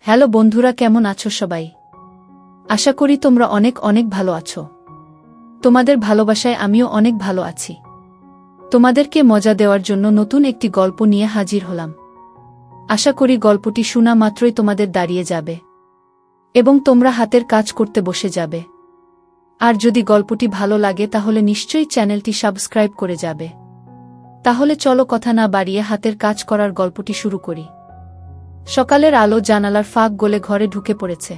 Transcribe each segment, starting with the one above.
Hello বন্ধুরা, কেমন আছো সবাই? আশা করি তোমরা অনেক অনেক ভালো আছো। তোমাদের ভালোবাসায় আমিও অনেক ভালো আছি। তোমাদেরকে মজা দেওয়ার জন্য নতুন একটি গল্প নিয়ে হাজির হলাম। আশা করি গল্পটি শোনা মাত্রই তোমাদের দাঁড়িয়ে যাবে এবং তোমরা হাতের কাজ করতে বসে যাবে। আর যদি গল্পটি ভালো লাগে তাহলে নিশ্চয়ই চ্যানেলটি সাবস্ক্রাইব করে যাবে। তাহলে চলো কথা না বাড়িয়ে হাতের কাজ করার গল্পটি শুরু করি। সকালের আলো জানালার ফাঁক গলে ঘরে ঢুকে পড়েছে।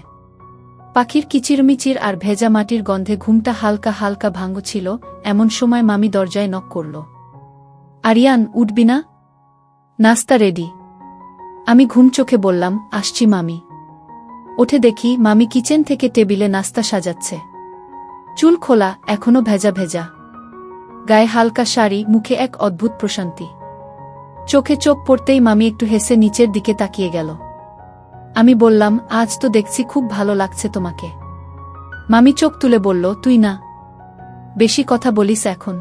পাখির কিচিরমিচির আর ভেজা মাটির গন্ধে ঘুমটা হালকা হালকা ভাঙছিল। এমন সময় মামি দরজায় নক করল। আরিয়ান, উঠবি না? নাস্তা রেডি। আমি ঘুম চোখে বললাম, আসছি মামি। উঠে দেখি মামি কিচেন থেকে টেবিলে নাস্তা সাজাচ্ছে। চুল খোলা, এখনো ভেজা ভেজা, গায়ে হালকা শাড়ি, মুখে এক অদ্ভুত প্রশান্তি। চোখে চোখ পড়তেই মামি একটু হেসে নিচের দিকে তাকিয়ে গেল। আমি বললাম, আজ তো দেখছি খুব ভালো লাগছে তোমাকে। মামি চোখ তুলে বলল, তুই না বেশি কথা বলিস এখন।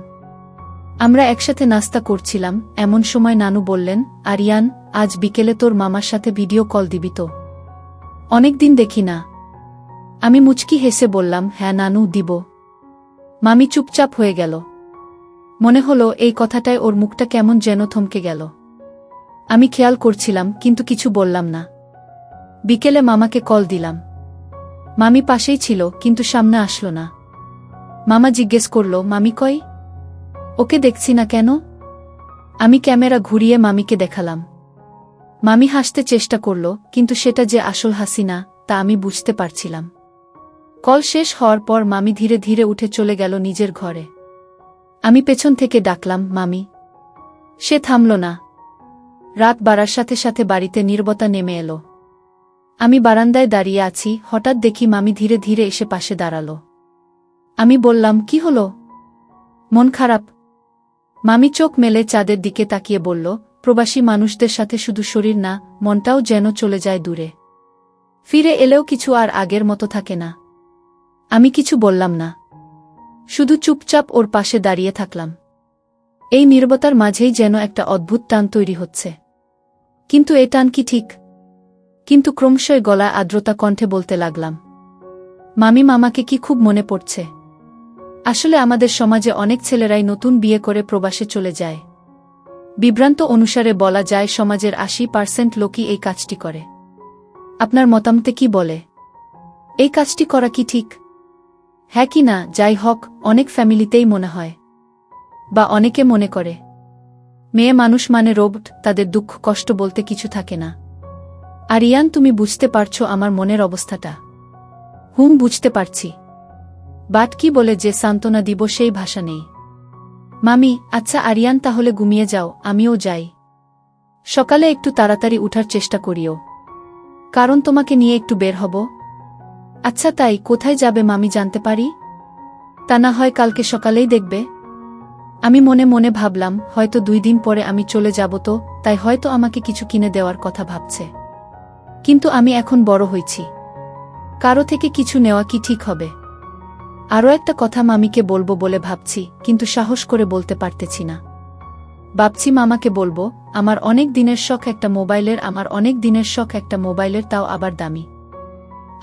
আমরা একসাথে নাস্তা করছিলাম, এমন সময় নানু বললেন, আরিয়ান, আজ বিকেলে তোর মামার সাথে ভিডিও কল দিবি তো? অনেকদিন দেখি না। আমি মুচকি হেসে বললাম, হ্যাঁ নানু, দিব। মামি চুপচাপ হয়ে গেল। মনে হলো এই কথাটায় ওর মুখটা কেমন যেন থমকে গেল। আমি খেয়াল করছিলাম কিন্তু কিছু বললাম না। বিকেলে মামাকে কল দিলাম। মামি পাশেই ছিল কিন্তু সামনে আসলো না। মামা জিজ্ঞেস করল, মামি কই? ওকে দেখছি না কেন? আমি ক্যামেরা ঘুরিয়ে মামিকে দেখালাম। মামি হাসতে চেষ্টা করল, কিন্তু সেটা যে আসল হাসি না তা আমি বুঝতে পারছিলাম। কল শেষ হওয়ার পর মামি ধীরে ধীরে উঠে চলে গেল নিজের ঘরে। আমি পেছন থেকে ডাকলাম, মামি। সে থামল না। রাত বাড়ার সাথে সাথে বাড়িতে নীরবতা নেমে এলো। আমি বারান্দায় দাঁড়িয়ে আছি, হঠাৎ দেখি মামি ধীরে ধীরে এসে পাশে দাঁড়াল। আমি বললাম, কি হলো? মন খারাপ? মামি চোখ মেলে চাঁদের দিকে তাকিয়ে বলল, প্রবাসী মানুষদের সাথে শুধু শরীর না, মনটাও যেন চলে যায় দূরে। ফিরে এলেও কিছু আর আগের মতো থাকে না। আমি কিছু বললাম না, শুধু চুপচাপ ওর পাশে দাঁড়িয়ে থাকলাম। এই নীরবতার মাঝেই যেন একটা অদ্ভুত টান তৈরি হচ্ছে। কিন্তু এ টান কি ঠিক? কিন্তু ক্রমশই গলায় আর্দ্রতা কণ্ঠে বলতে লাগলাম, মামি, মামাকে কি খুব মনে পড়ছে? আসলে আমাদের সমাজে অনেক ছেলেরাই নতুন বিয়ে করে প্রবাসে চলে যায়। বিভ্রান্ত অনুসারে বলা যায় সমাজের 80% লোকই এই কাজটি করে। আপনার মতামতে কি বলে? এই কাজটি করা কি ঠিক? হ্যাঁ কি না? যাই হোক, অনেক ফ্যামিলিতেই মনে হয়, বা অনেকে মনে করে, মেয়ে মানুষ মানে রোবট, তাদের দুঃখ কষ্ট বলতে কিছু থাকে না। আরিয়ান, তুমি বুঝতে পারছো আমার মনের অবস্থাটা? বুঝতে পারছি। বাট কি বলে যে সান্ত্বনা দিব সেই ভাষা নেই। মামি, আচ্ছা আরিয়ান, তাহলে ঘুমিয়ে যাও, আমিও যাই। সকালে একটু তাড়াতাড়ি উঠার চেষ্টা করিও, কারণ তোমাকে নিয়ে একটু বের হব। আচ্ছা তাই, কোথায় যাবে মামি, জানতে পারি? তা না হয় কালকে সকালেই দেখবে। আমি মনে মনে ভাবলাম, হয়তো 2 দিন পরে আমি চলে যাব, তো তাই হয়তো আমাকে কিছু কিনে দেওয়ার কথা ভাবছে। কিন্তু আমি এখন বড় হয়েছি, কারো থেকে কিছু নেওয়া কি ঠিক হবে? আরও একটা কথা মামিকে বলবো বলে ভাবছি, কিন্তু সাহস করে বলতে পারতেছি না। ভাবছি মামাকে বলবো, আমার অনেক দিনের শখ একটা মোবাইলের, তাও আবার দামি।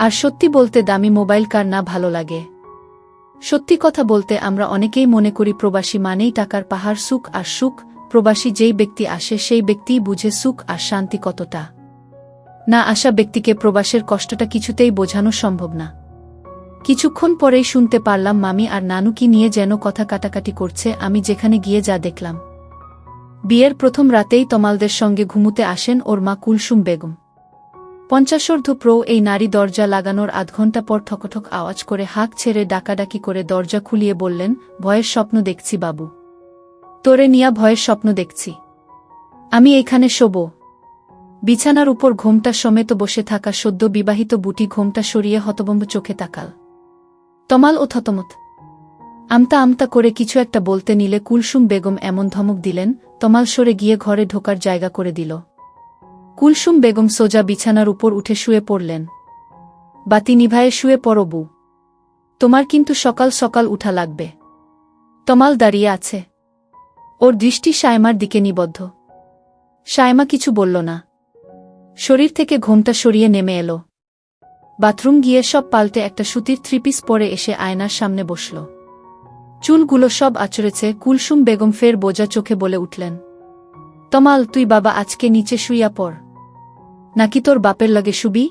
আর সত্যি বলতে, দামি মোবাইল কার না ভালো লাগে? সত্যি কথা বলতে, আমরা অনেকেই মনে করি প্রবাসী মানেই টাকার পাহাড়, সুখ আর সুখ। প্রবাসী যেই ব্যক্তি আসে সেই ব্যক্তিই বুঝে সুখ আর শান্তি কতটা। না আসা ব্যক্তিকে প্রবাসের কষ্টটা কিছুতেই বোঝানো সম্ভব না। কিছুক্ষণ পরেই শুনতে পারলাম মামি আর নানু কি নিয়ে যেন কথা কাটাকাটি করছে। আমি যেখানে গিয়ে যা দেখলাম, বিয়ের প্রথম রাতেই তমালদের সঙ্গে ঘুমুতে আসেন ওর মা কুলসুম বেগম। 50 এই নারী দরজা লাগানোর আধ ঘণ্টা পর ঠকঠক আওয়াজ করে হাঁক ছেড়ে ডাকাডাকি করে দরজা খুলিয়ে বললেন, ভয়ের স্বপ্ন দেখছি বাবু, তোরে নিয়া ভয়ের স্বপ্ন দেখছি। আমি এখানে শোব। বিছানার উপর ঘোমটা সমেত বসে থাকা সদ্য বিবাহিত বুটি ঘোমটা সরিয়ে হতভম্ব চোখে তাকাল। তমাল ও থতমত। আমতা আমতা করে কিছু একটা বলতে নিলে কুলসুম বেগম এমন ধমক দিলেন, তমাল সরে গিয়ে ঘরে ঢোকার জায়গা করে দিল। কুলসুম বেগম সোজা বিছানার উপর উঠে শুয়ে পড়লেন। বাতি নিভায়ে শুয়ে পড়ো বউ, তোমার কিন্তু সকাল সকাল উঠা লাগবে। তমাল দাঁড়িয়ে আছে, ওর দৃষ্টি সায়মার দিকে নিবদ্ধ। সায়মা কিছু বলল না, শরীর থেকে ঘোমটা সরিয়ে নেমে এলো। বাথরুম গিয়ে সব পাল্টে একটা সুতির থ্রিপিস পরে এসে আয়নার সামনে বসল। চুলগুলো সব আঁচড়েছে। কুলসুম বেগম ফের বোঝা চোখে বলে উঠলেন, তমাল, তুই বাবা আজকে নিচে শুইয়া পড়, নাকি তোর বাপের লাগে শুবি?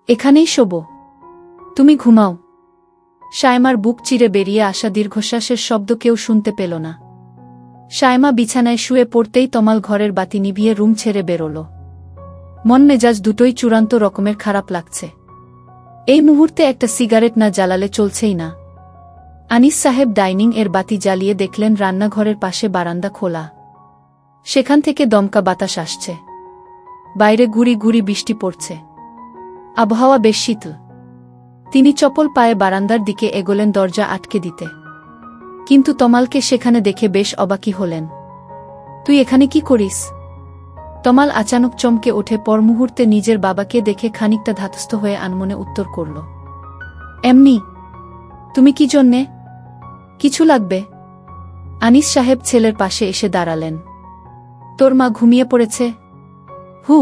এখানেই শোবো, তুমি ঘুমাও। শায়মার বুক চিরে বেরিয়ে আসা দীর্ঘশ্বাসের শব্দ কেউ শুনতে পেল না। শায়মা বিছানায় শুয়ে পড়তেই তমাল ঘরের বাতি নিভিয়ে রুম ছেড়ে বেরোল। মন মেজাজ দুটোই চূড়ান্ত রকমের খারাপ লাগছে। এই মুহূর্তে একটা সিগারেট না জ্বালালে চলছেই না। আনিস সাহেব ডাইনিং এর বাতি জ্বালিয়ে দেখলেন রান্নাঘরের পাশে বারান্দা খোলা। সেখান থেকে দমকা বাতাস আসছে। বাইরে গুড়ি গুড়ি বৃষ্টি পড়ছে। আবহাওয়া বেশ শীতল। তিনি চপল পায়ে বারান্দার দিকে এগোলেন দরজা আটকে দিতে। কিন্তু তমালকে সেখানে দেখে বেশ অবাকই হলেন। তুই এখানে কি করিস? তমাল আচানক চমকে ওঠে। পর মুহূর্তে নিজের বাবাকে দেখে খানিকটা ধাতস্থ হয়ে আনমনে উত্তর করল, এমনি। তুমি কি জন্যে? কিছু লাগবে? আনিস সাহেব ছেলের পাশে এসে দাঁড়ালেন। তোর মা ঘুমিয়ে পড়েছে? হু,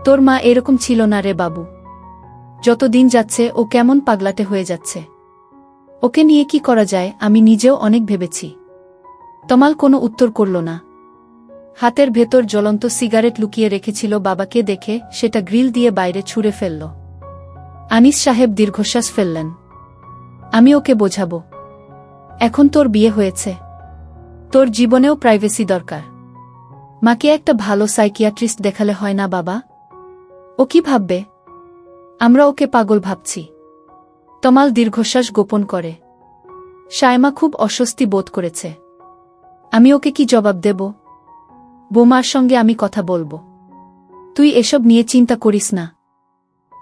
তোর মা এরকম ছিল না রে বাবু। যত দিন যাচ্ছে ও কেমন পাগলাটে হয়ে যাচ্ছে। ওকে নিয়ে কি করা যায় আমি নিজেও অনেক ভেবেছি। তমাল কোনো উত্তর করল না। হাতের ভেতর জ্বলন্ত সিগারেট লুকিয়ে রেখেছিল বাবাকে দেখে সেটা গ্রিল দিয়ে বাইরে ছুঁড়ে ফেলল। আনিস সাহেব দীর্ঘশ্বাস ফেললেন। আমি ওকে বোঝাবো। এখন তোর বিয়ে হয়েছে, তোর জীবনেও প্রাইভেসি দরকার। মাকে একটা ভালো সাইকিয়াট্রিস্ট দেখালে হয় না বাবা? ও কি ভাববে? আমরা ওকে পাগল ভাবছি। তমাল দীর্ঘশ্বাস গোপন করে। শায়মা খুব অস্বস্তি বোধ করেছে। আমি ওকে কি জবাব দেব? বোমার সঙ্গে আমি কথা বলবো। তুই এসব নিয়ে চিন্তা করিস না।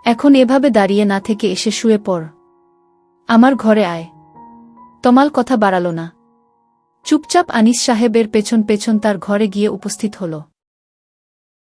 এখন এভাবে দাঁড়িয়ে না থেকে এসে শুয়ে পড়। আমার ঘরে আয়। তমাল কথা বাড়াল না। চুপচাপ আনিস সাহেবের পেছন পেছন তার ঘরে গিয়ে উপস্থিত হল।